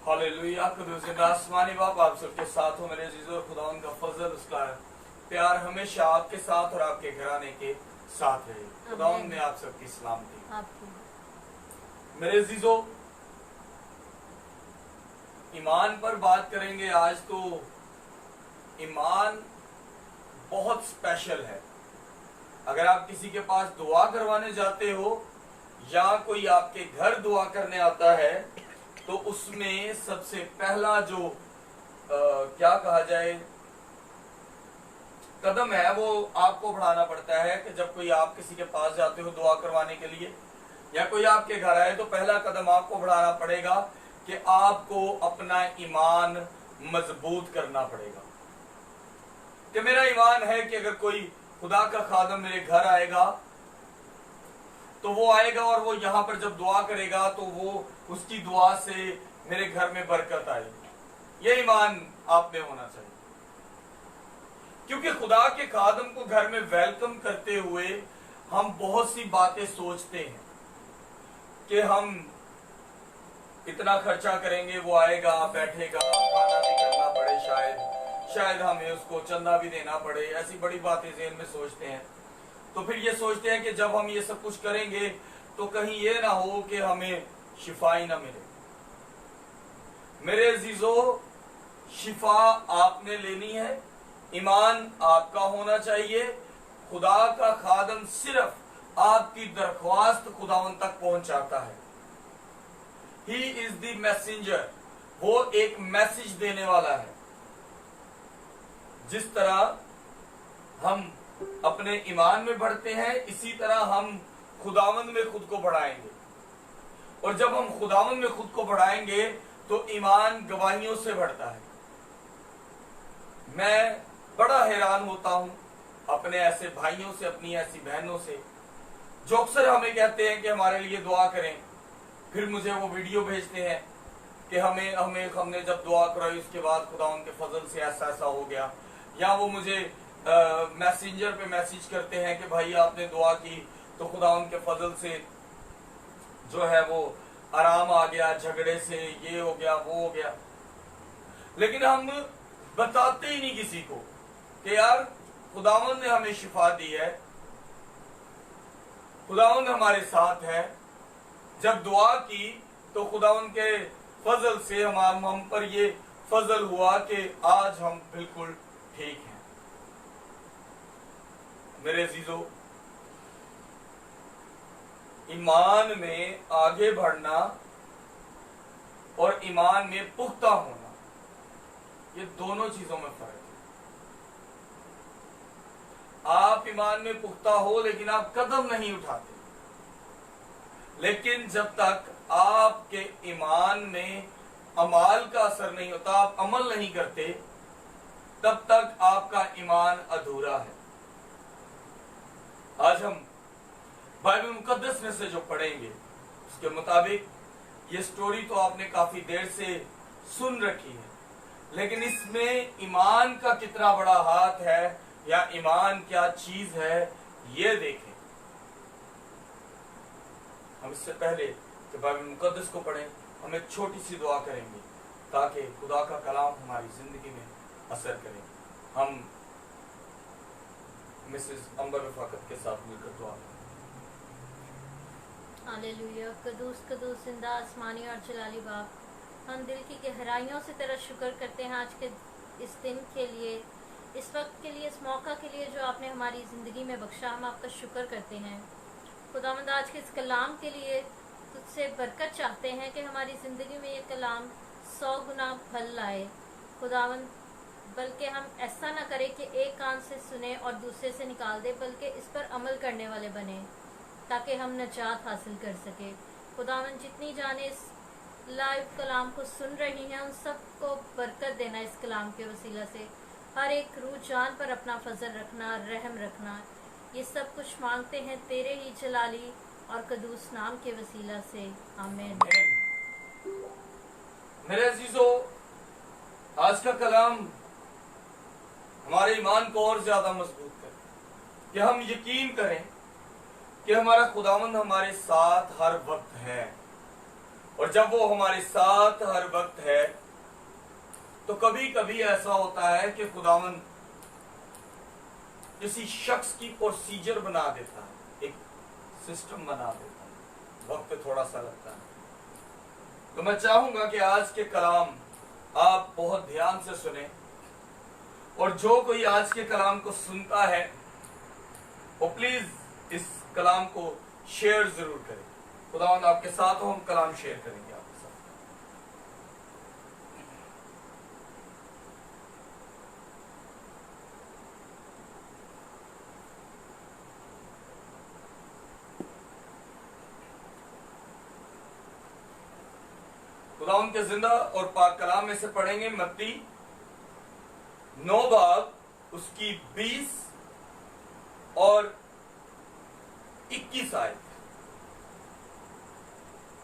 Hallelujah. Quddus आसमानी बाप आप सबके साथ हो मेरे अजीजों, और खुदावंद का फजल, उसका प्यार हमेशा आपके साथ और आपके घराने के साथ रहे। खुदावंद ने आप सबकी सलामती। मेरे अजीजों, ईमान पर बात करेंगे आज। तो ईमान बहुत स्पेशल है। अगर आप किसी के पास दुआ करवाने जाते हो या कोई आपके घर दुआ करने आता है, तो उसमें सबसे पहला जो क्या कहा जाए कदम है, वो आपको बढ़ाना पड़ता है कि जब कोई आप किसी के पास जाते हो दुआ करवाने के लिए या कोई आपके घर आए, तो पहला कदम आपको बढ़ाना पड़ेगा कि आपको अपना ईमान मजबूत करना पड़ेगा। कि मेरा ईमान है कि अगर कोई खुदा का खादम मेरे घर आएगा तो वो आएगा और वो यहाँ पर जब दुआ करेगा तो वो उसकी दुआ से मेरे घर में बरकत आएगी। ये ईमान आप में होना चाहिए। क्योंकि खुदा के खादम को घर में वेलकम करते हुए हम बहुत सी बातें सोचते हैं कि हम इतना खर्चा करेंगे, वो आएगा, बैठेगा, खाना भी करना पड़े, शायद हमें उसको चंदा भी देना पड़े। ऐसी बड़ी बातें ज़हन में सोचते हैं। तो फिर ये सोचते हैं कि जब हम ये सब कुछ करेंगे तो कहीं ये ना हो कि हमें शिफा ही ना मिले। मेरे अजीजों, शिफा आपने लेनी है, ईमान आपका होना चाहिए। खुदा का खादम सिर्फ आपकी दरख्वास्त खुदावन तक पहुंचाता है। ही इज द मैसेंजर, वो एक मैसेज देने वाला है। जिस तरह हम अपने ईमान में बढ़ते हैं, इसी तरह हम खुदावंद में खुद को बढ़ाएंगे। और जब हम खुदावंद में खुद को बढ़ाएंगे तो ईमान गवाहियों से बढ़ता है। मैं बड़ा हैरान होता हूं अपने ऐसे भाइयों से, अपनी ऐसी बहनों से जो अक्सर हमें कहते हैं कि हमारे लिए दुआ करें। फिर मुझे वो वीडियो भेजते हैं कि हमने जब दुआ कराई उसके बाद खुदावंद के फजल से ऐसा ऐसा हो गया। या वो मुझे मैसेंजर पे मैसेज करते हैं कि भाई आपने दुआ की तो खुदावंद के फजल से जो है वो आराम आ गया, झगड़े से ये हो गया, वो हो गया। लेकिन हम बताते ही नहीं किसी को कि यार खुदावंद ने हमें शिफा दी है, खुदावंद हमारे साथ है। जब दुआ की तो खुदावंद के फजल से हम पर ये फजल हुआ कि आज हम बिल्कुल ठीक है। मेरे अजीजों, ईमान में आगे बढ़ना और ईमान में पुख्ता होना, ये दोनों चीजों में फर्क है। आप ईमान में पुख्ता हो लेकिन आप कदम नहीं उठाते। लेकिन जब तक आपके ईमान में अमाल का असर नहीं होता, आप अमल नहीं करते, तब तक आपका ईमान अधूरा है। आज हम बाइबल मुकद्दस में से जो पढ़ेंगे उसके मुताबिक, ये स्टोरी तो आपने काफी देर से सुन रखी है, लेकिन इसमें ईमान का कितना बड़ा हाथ है या ईमान क्या चीज है, ये देखें। हम इससे पहले कि बाइबल मुकद्दस को पढ़ें, हम एक छोटी सी दुआ करेंगे ताकि खुदा का कलाम हमारी जिंदगी में असर करे। हम मिसेस अंबर रफाकत के साथ मिलकर दुआ करें। हालेलुया। कदूस कदूस जिंदा आसमानी और जलाली बाप, हम दिल की गहराइयों से तेरा शुक्र करते हैं आज के इस दिन के लिए, इस वक्त के लिए, इस मौका के लिए जो आपने हमारी ज़िंदगी में बख्शा। हम आपका शुक्र करते हैं खुदावंद आज के इस कलाम के लिए। तुझसे बरकत चाहते हैं कि हमारी ज़िंदगी में ये कलाम 100 गुना फल लाए खुदावंद। बल्कि हम ऐसा ना करें कि एक कान से सुने और दूसरे से निकाल दे, बल्कि इस पर अमल करने वाले बने ताकि हम नजात हासिल कर सके। खुदावंद, जितनी जाने इस लाइव कलाम को सुन रही हैं उन सबको बरकत देना इस कलाम के वसीला से। हर एक रूह जान पर अपना फजल रखना, रहम रखना, ये सब कुछ मांगते हैं तेरे ही जलाली और कदूस नाम के वसीला से, आमीन। मेरे अजीजों, आज का कलाम हमारे ईमान को और ज्यादा मजबूत करे कि हम यकीन करें कि हमारा खुदावंद हमारे साथ हर वक्त है। और जब वो हमारे साथ हर वक्त है तो कभी कभी ऐसा होता है कि खुदावन किसी शख्स की प्रोसीजर बना देता है, एक सिस्टम बना देता है, वक्त थोड़ा सा लगता है। तो मैं चाहूंगा कि आज के कलाम आप बहुत ध्यान से सुने, और जो कोई आज के कलाम को सुनता है वो प्लीज इस कलाम को शेयर जरूर करें। खुदावंद आपके साथ हो, हम कलाम शेयर करेंगे आपके साथ। खुदावंद के जिंदा और पाक कलाम में से पढ़ेंगे मत्ती 9 बाब उसकी 20 और 21 आयत।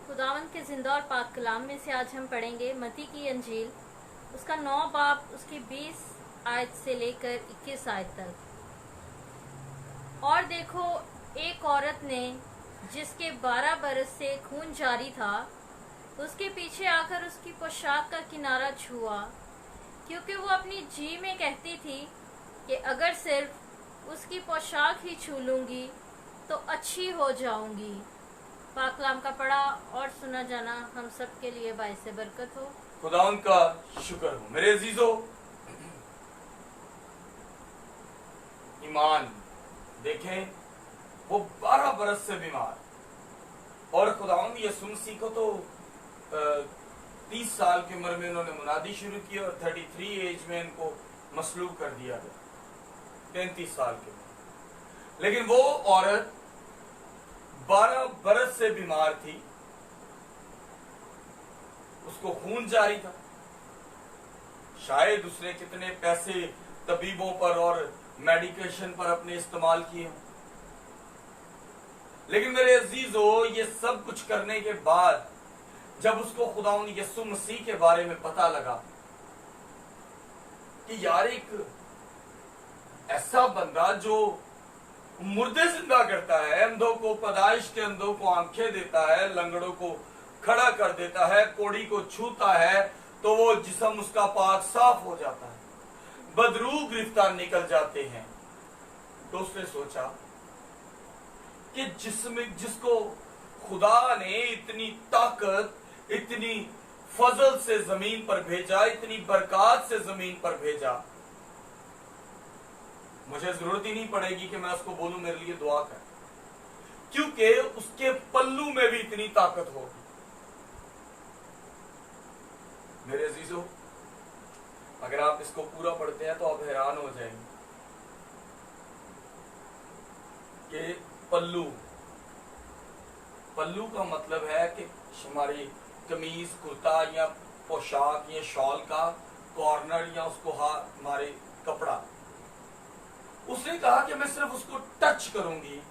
खुदावंद के जिंदा और पाक कलाम में से आज हम पढ़ेंगे मत्ती की अंजील उसका 9 बाब उसकी 20 आयत से लेकर 21 आयत तक। और देखो, एक औरत ने जिसके 12 बरस से खून जारी था उसके पीछे आकर उसकी पोशाक का किनारा छुआ, क्योंकि वो अपनी जी में कहती थी कि अगर सिर्फ उसकी पोशाक ही छू लूंगी तो अच्छी हो जाऊंगी। पाक कलाम का पढ़ा और सुना जाना हम सब के लिए बाइस बरकत हो। खुदावंद का शुक्र हो। मेरे अजीजों, ईमान देखें, वो 12 बरस से बीमार, और खुदावंद यीशु मसीह को तो 30 साल की उम्र में उन्होंने मुनादी शुरू की और 33 एज में इनको मसलूब कर दिया गया, 33 साल की उम्र। लेकिन वो औरत 12 बरस से बीमार थी, उसको खून जारी था। शायद उसने कितने पैसे तबीबों पर और मेडिकेशन पर अपने इस्तेमाल किए हों, लेकिन मेरे अजीजों, ये सब कुछ करने के बाद जब उसको खुदावंद यीशु मसीह के बारे में पता लगा कि यार एक ऐसा बंदा जो मुर्दे जिंदा करता है, अंधों को पैदाइश के अंधों को आंखें देता है, लंगड़ों को खड़ा कर देता है, कोड़ी को छूता है तो वो जिस्म उसका पाक साफ हो जाता है, बदरू गिरफ्तार निकल जाते हैं। तो उसने सोचा कि जिसको खुदा ने इतनी ताकत, इतनी फजल से जमीन पर भेजा, इतनी बरकत से जमीन पर भेजा, मुझे जरूरत ही नहीं पड़ेगी कि मैं उसको बोलूं मेरे लिए दुआ कर, क्योंकि उसके पल्लू में भी इतनी ताकत होगी। मेरे अजीजों, अगर आप इसको पूरा पढ़ते हैं तो आप हैरान हो जाएंगे कि पल्लू का मतलब है कि हमारी कमीज, कुर्ता या पोशाक या शॉल का कॉर्नर या उसको हमारे कपड़ा। उसने कहा कि मैं सिर्फ उसको टच करूंगी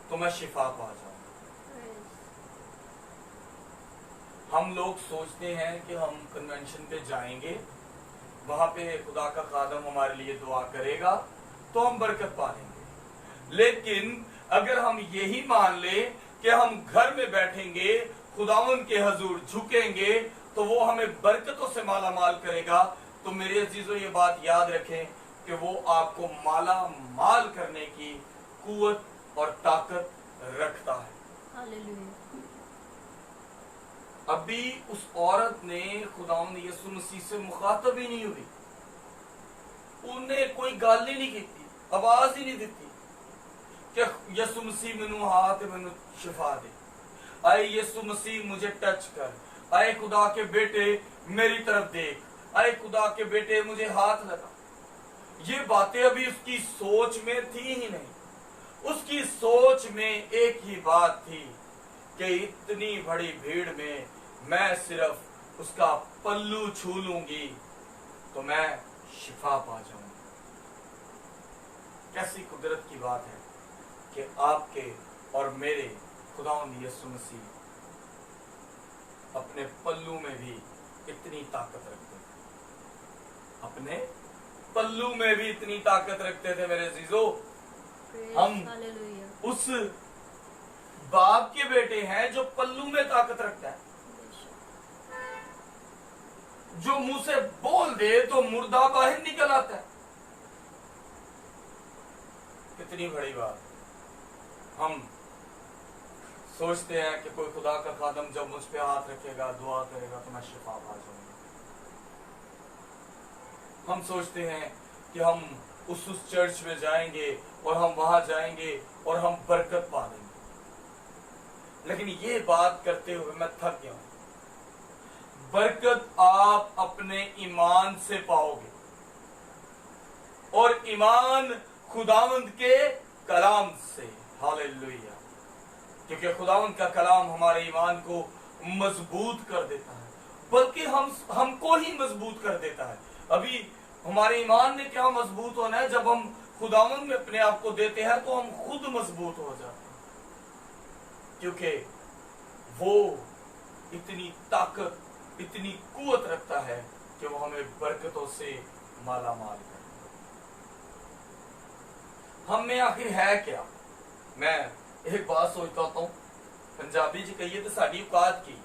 तो मैं शिफा पा जाऊंगी। हम लोग सोचते हैं कि हम कन्वेंशन पे जाएंगे, वहां पे खुदा का खादम हमारे लिए दुआ करेगा तो हम बरकत पाएंगे। लेकिन अगर हम यही मान ले कि हम घर में बैठेंगे, खुदावंद के हजूर झुकेंगे तो वो हमें बरकतों से माला माल करेगा, तो मेरे अजीजों ये बात याद रखें कि वो आपको माला माल करने की कुवत और ताकत रखता है। हालेलुया। अभी उस औरत ने खुदावंद यीशु मसीह से मुखातब ही नहीं हुई, उन्हें कोई गाल ही नहीं की थी, आवाज ही नहीं दी थी कि यीशु मसीह मैनू हाथ मैनू शिफा दे, आए यीशु मसीह मुझे टच कर, आए खुदा के बेटे मेरी तरफ देख, आए खुदा के बेटे मुझे हाथ लगा। ये बातें अभी उसकी सोच में थी ही नहीं। उसकी सोच में एक ही बात थी कि इतनी बड़ी भीड़ में मैं सिर्फ उसका पल्लू छू लूंगी तो मैं शिफा पा जाऊंगी। कैसी कुदरत की बात है कि आपके और मेरे खुदावंद यीशु मसीह अपने पल्लू में भी इतनी ताकत रखते थे, अपने पल्लू में भी इतनी ताकत रखते थे। मेरे अजीजों, हम उस बाप के बेटे हैं जो पल्लू में ताकत रखता है। जो मुंह से बोल दे तो मुर्दा बाहर निकल आता है। कितनी बड़ी बात। हम सोचते हैं कि कोई खुदा का खादम जब मुझ पे हाथ रखेगा, दुआ करेगा तो मैं शिफा पा जाऊंगा। हम सोचते हैं कि हम उस चर्च में जाएंगे और हम वहां जाएंगे और हम बरकत पा लेंगे। लेकिन ये बात करते हुए मैं थक गया हूं। बरकत आप अपने ईमान से पाओगे, और ईमान खुदावंद के कलाम से। हालेलुया। क्योंकि खुदावंद का कलाम हमारे ईमान को मजबूत कर देता है, बल्कि हमको ही मजबूत कर देता है। अभी हमारे ईमान ने क्या मजबूत होना है? जब हम खुदावंद में अपने आप को देते हैं तो हम खुद मजबूत हो जाते हैं, क्योंकि वो इतनी ताकत, इतनी कुवत रखता है कि वो हमें बरकतों से माला माल करता है। हम में आखिर है क्या? मैं एक बात सोचता हूं, पंजाबी जी कहिए तो साड़ी औकात की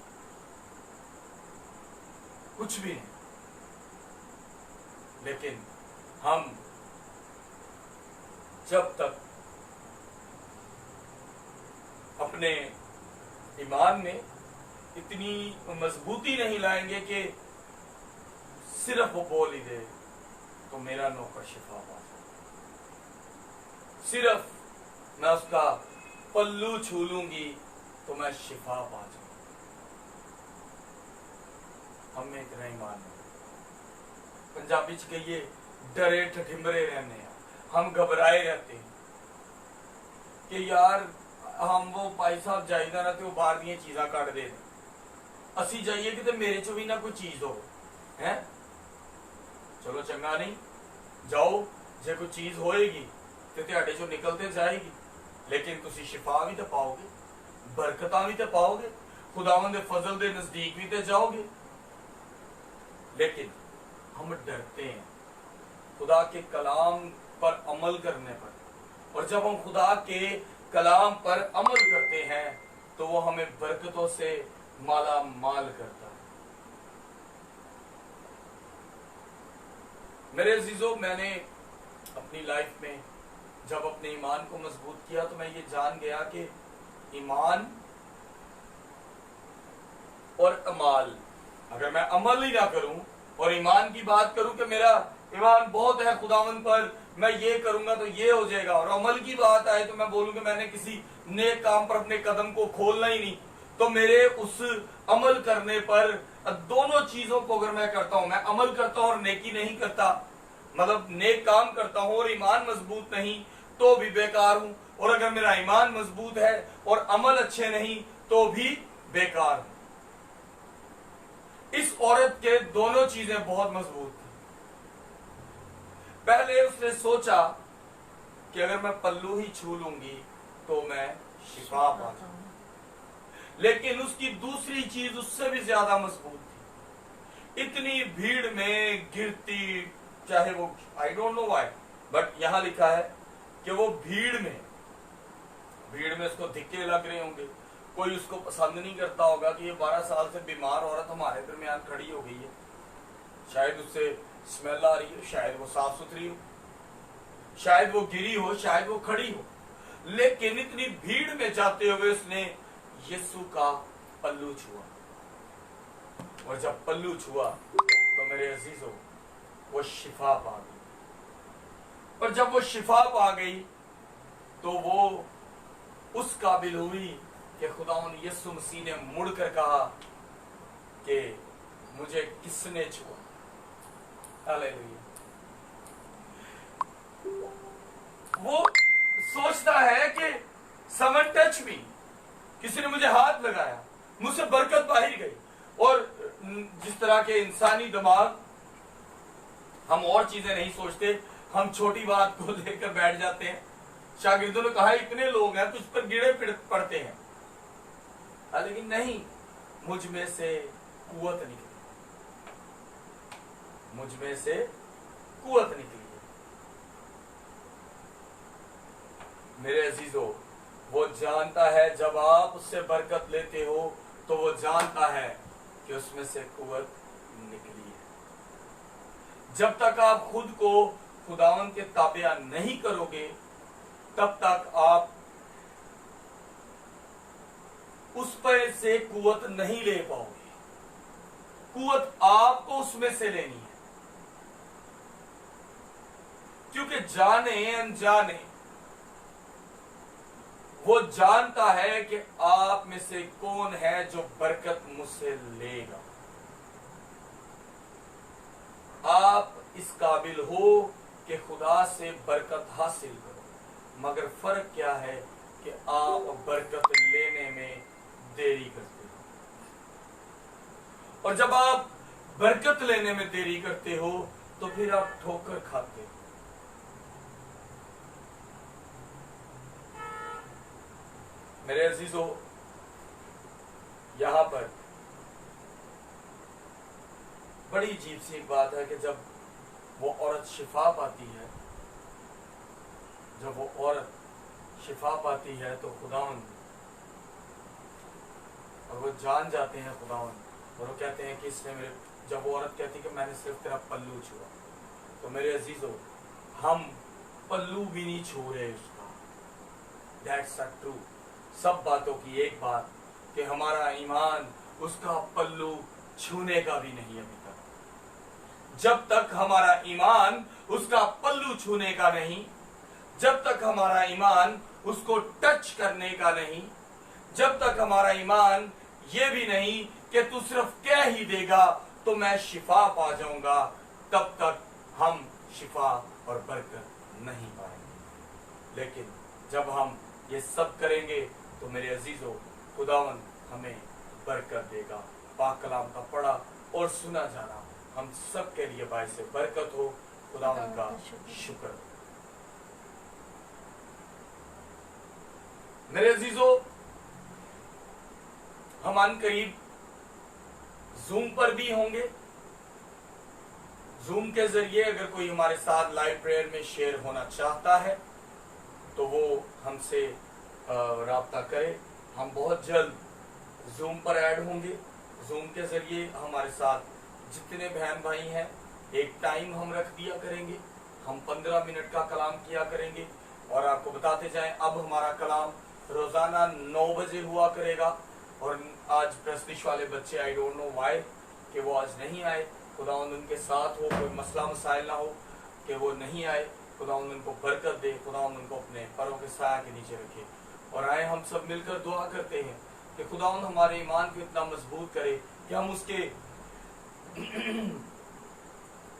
कुछ भी नहीं। लेकिन हम जब तक अपने ईमान में इतनी मजबूती नहीं लाएंगे कि सिर्फ वो बोल ही दे तो मेरा नौकर शिफा पा जाए, सिर्फ मैं उसका पल्लू छू लूंगी तो मैं शिफा पा जाऊं, हमें इतना ईमान नहीं। पंजाबी च कहिए डरे ठठिम्बरे रहने हैं, हम घबराए रहते हैं कि यार हम वो भाई साहब जाइदा ना तो बाहर दी चीज़ां कट दे, असी जाइए कि मेरे चो भी ना कोई चीज हो है। चलो चंगा नहीं, जाओ, जे कोई चीज होएगी तो तुहाडे चो निकलते जाएगी, लेकिन तुसी शिफा भी तो पाओगे, बरकतां भी तो पाओगे, खुदावंद दे फजल दे नजदीक भी तो जाओगे। लेकिन हम डरते हैं खुदा के कलाम पर अमल करने पर, और जब हम खुदा के कलाम पर अमल करते हैं तो वो हमें बरकतों से माला माल करता है। मेरे अजीजों, मैंने अपनी लाइफ में जब अपने ईमान को मजबूत किया तो मैं ये जान गया कि ईमान और अमाल, अगर मैं अमल ही ना करूं और ईमान की बात करूं कि मेरा ईमान बहुत है खुदावंद पर, मैं ये करूंगा तो ये हो जाएगा, और अमल की बात आए तो मैं बोलूं कि मैंने किसी नेक काम पर अपने कदम को खोलना ही नहीं, तो मेरे उस अमल करने पर दोनों चीजों को अगर मैं करता हूं, मैं अमल करता हूं और नेकी नहीं करता, मतलब नेक काम करता हूं और ईमान मजबूत नहीं तो भी बेकार हूं, और अगर मेरा ईमान मजबूत है और अमल अच्छे नहीं तो भी बेकार हूं। इस औरत के दोनों चीजें बहुत मजबूत थी। पहले उसने सोचा कि अगर मैं पल्लू ही छू लूंगी तो मैं शिफा पा जाऊंगी, लेकिन उसकी दूसरी चीज उससे भी ज्यादा मजबूत थी। इतनी भीड़ में गिरती, चाहे वो I don't know why, but यहां लिखा है कि वो भीड़ में उसको धिक्के लग रहे होंगे, कोई उसको पसंद नहीं करता होगा कि ये 12 साल से बीमार औरत हमारे दरमियान खड़ी हो गई है, शायद उससे स्मेल आ रही है, शायद वो साफ सुथरी हो, शायद वो गिरी हो, शायद वो खड़ी हो, लेकिन इतनी भीड़ में जाते हुए उसने यीशु का पल्लू छुआ, और जब पल्लू छुआ तो मेरे अजीजों वो शिफा पा गई, और जब वो शिफा पा गई तो वो उस काबिल हुई कि खुदावंद यीशु मसीह ने मुड़कर कहा कि मुझे किसने छुआ। हालेलुया। वो सोचता है कि समन टच मी, किसी ने मुझे हाथ लगाया, मुझसे बरकत बाहर गई। और जिस तरह के इंसानी दिमाग, हम और चीजें नहीं सोचते, हम छोटी बात को लेकर बैठ जाते हैं। शागिर्दों ने कहा इतने लोग हैं, तुझ पर गिरे पड़ते हैं, लेकिन नहीं, मुझ में से कुवत निकली, मुझ में से कुवत निकली। मेरे अजीजों, वो जानता है जब आप उससे बरकत लेते हो तो वो जानता है कि उसमें से कुवत निकली है। जब तक आप खुद को खुदावन के ताबिया नहीं करोगे, तब तक आप उस पर से कुवत नहीं ले पाओगे। कुवत आपको उसमें से लेनी है, क्योंकि जाने अनजाने वो जानता है कि आप में से कौन है जो बरकत मुझसे लेगा। आप इस काबिल हो कि खुदा से बरकत हासिल करो, मगर फर्क क्या है कि आप बरकत लेने में देरी करते हो। और जब आप बरकत लेने में देरी करते हो तो फिर आप ठोकर खाते हो। मेरे अजीजों, यहां पर बड़ी अजीब सी एक बात है कि जब वो औरत शिफा पाती है, जब वो औरत शिफा पाती है तो खुदावन, और वो जान जाते हैं खुदावन, और वो कहते हैं कि इसने मेरे, जब वो औरत कहती कि मैंने सिर्फ तेरा पल्लू छुआ, तो मेरे अजीजों, हम पल्लू भी नहीं छू रहे उसका। That's a true. सब बातों की एक बात कि हमारा ईमान उसका पल्लू छूने का भी नहीं अभी तक। जब तक हमारा ईमान उसका पल्लू छूने का नहीं, जब तक हमारा ईमान उसको टच करने का नहीं, जब तक हमारा ईमान ये भी नहीं कि तू सिर्फ कह ही देगा तो मैं शिफा पा जाऊंगा, तब तक हम शिफा और बरकत नहीं पाएंगे। लेकिन जब हम ये सब करेंगे तो मेरे अजीजों, खुदावन हमें बरकत देगा। पाक कलाम का पढ़ा और सुना जाना हम सब के लिए बायसे बरकत हो। खुदावन का शुक्र। मेरे अजीजों, हम अनकरीब जूम पर भी होंगे। जूम के जरिए अगर कोई हमारे साथ लाइव प्रेयर में शेयर होना चाहता है तो वो हमसे राब्ता करे। हम बहुत जल्द जूम पर ऐड होंगे। जूम के जरिए हमारे साथ जितने बहन भाई हैं, एक टाइम हम रख दिया करेंगे। हम 15 मिनट का कलाम किया करेंगे और आपको बताते जाएं, अब हमारा कलाम रोजाना 9 बजे हुआ करेगा। और आज प्रेस्टिश वाले बच्चे, आई डोंट नो व्हाई, कि वो आज नहीं आए। खुदावंद उनके साथ हो, कोई मसला मसाइल ना हो कि वो नहीं आए। खुदावंद उनको बरकत दे, खुदावंद उनको अपने पैरों के साया के नीचे रखे। और आए हम सब मिलकर दुआ करते हैं कि खुदावंद हमारे ईमान को इतना मजबूत करे कि हम उसके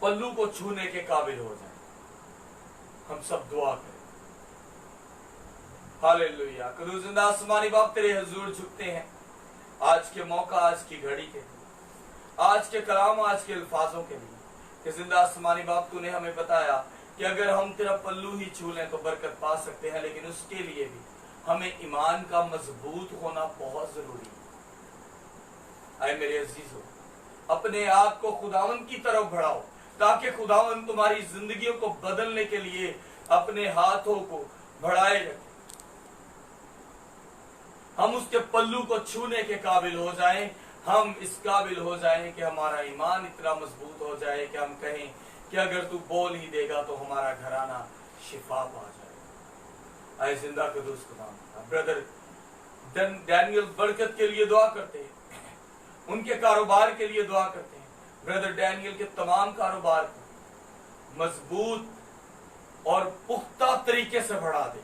पल्लू को छूने के काबिल हो जाएं। हम सब दुआ करें। हालेलुया। कदूस जिंदा आसमानी बाप, तेरे हुजूर झुकते हैं आज के मौका, आज की घड़ी के, आज के कलाम, आज के अल्फाजों के लिए कि जिंदा आसमानी बाप, तूने हमें बताया कि अगर हम तेरा पल्लू ही छू लें तो बरकत पा सकते हैं, लेकिन उसके लिए भी हमें ईमान का मजबूत होना बहुत जरूरी है। आए मेरे अजीजों, अपने आप को खुदावन की तरफ बढ़ाओ ताकि खुदावन तुम्हारी जिंदगियों को बदलने के लिए अपने हाथों को बढ़ाए रखे। हम उसके पल्लू को छूने के काबिल हो जाएं। हम इस काबिल हो जाएं कि हमारा ईमान इतना मजबूत हो जाए कि हम कहें कि अगर तू बोल ही देगा तो हमारा घराना शिफा पा जाए। आए जिंदा कदूस खुदा, ब्रदर डैनियल बरकत के लिए दुआ करते हैं, उनके कारोबार के लिए दुआ करते हैं। ब्रदर डैनियल के तमाम कारोबार को मजबूत और पुख्ता तरीके से बढ़ा दे,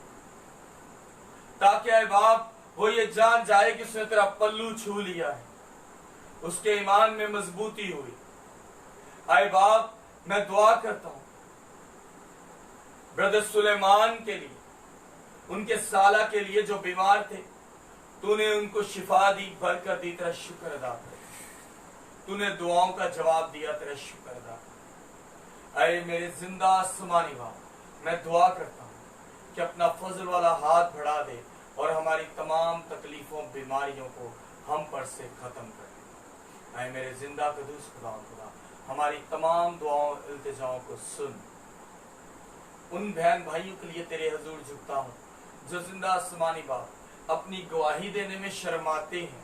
ताकि आए बाप वो ये जान जाए कि उसने तेरा पल्लू छू लिया है, उसके ईमान में मजबूती हुई। आए बाप, मैं दुआ करता हूं ब्रदर सुलेमान के लिए, उनके साला के लिए जो बीमार थे, तूने उनको शिफा दी, बरकत दी, तेरा शुक्र अदा कर। तूने दुआओं का जवाब दिया, तेरा शुक्र अदा कर। अरे मेरे जिंदा आसमानी बाप, मैं दुआ करता हूं कि अपना फजल वाला हाथ बढ़ा दे और हमारी तमाम तकलीफों, बीमारियों को हम पर से खत्म कर दे। अरे मेरे जिंदा कदूस खुदा, हमारी तमाम दुआओं, इल्तिजाओं को सुन। उन बहन भाइयों के लिए तेरे हुजूर झुकता हूं जो जिंदा आसमानी बाप अपनी गवाही देने में शर्माते हैं,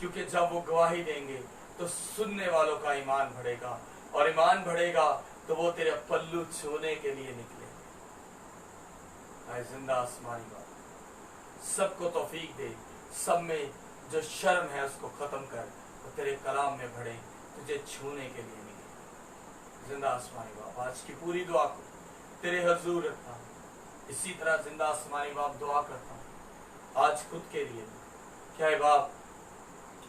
क्योंकि जब वो गवाही देंगे तो सुनने वालों का ईमान बढ़ेगा, और ईमान बढ़ेगा तो वो तेरे पल्लू छूने के लिए निकले। आए जिंदा आसमानी बाप, सबको तौफीक दे, सब में जो शर्म है उसको खत्म कर, वो तेरे कलाम में बढ़े, तुझे छूने के लिए निकले। जिंदा आसमानी बाप, आज की पूरी दुआ को तेरे हजूर रखता हूँ। इसी तरह जिंदा आसमानी बाप दुआ करता हूँ आज खुद के लिए, क्या है बाप,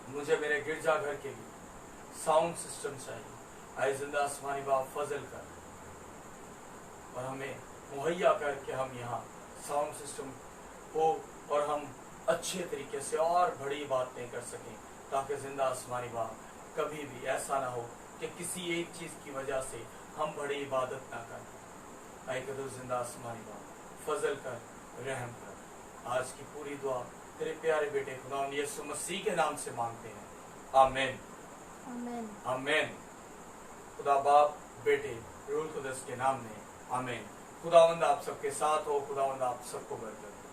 मुझे मेरे गिरजाघर के लिए साउंड सिस्टम चाहिए। आए जिंदा आसमानी बाप फजल कर और हमें मुहैया कर कि हम यहाँ साउंड सिस्टम हो और हम अच्छे तरीके से और बड़ी बातें कर सकें, ताकि जिंदा आसमानी बाप कभी भी ऐसा ना हो कि किसी एक चीज़ की वजह से हम बड़ी इबादत ना करें। आए कदर जिंदा आसमानी बाप फजल कर, रहम कर। आज की पूरी दुआ तेरे प्यारे बेटे खुदा यीशु मसीह के नाम से मांगते हैं, आमीन आमीन। आमीन। खुदा बाप, बेटे, रूह कुदस के नाम में, आमीन। खुदावंद आप सबके साथ हो, खुदावंद आप सबको बरकत दे।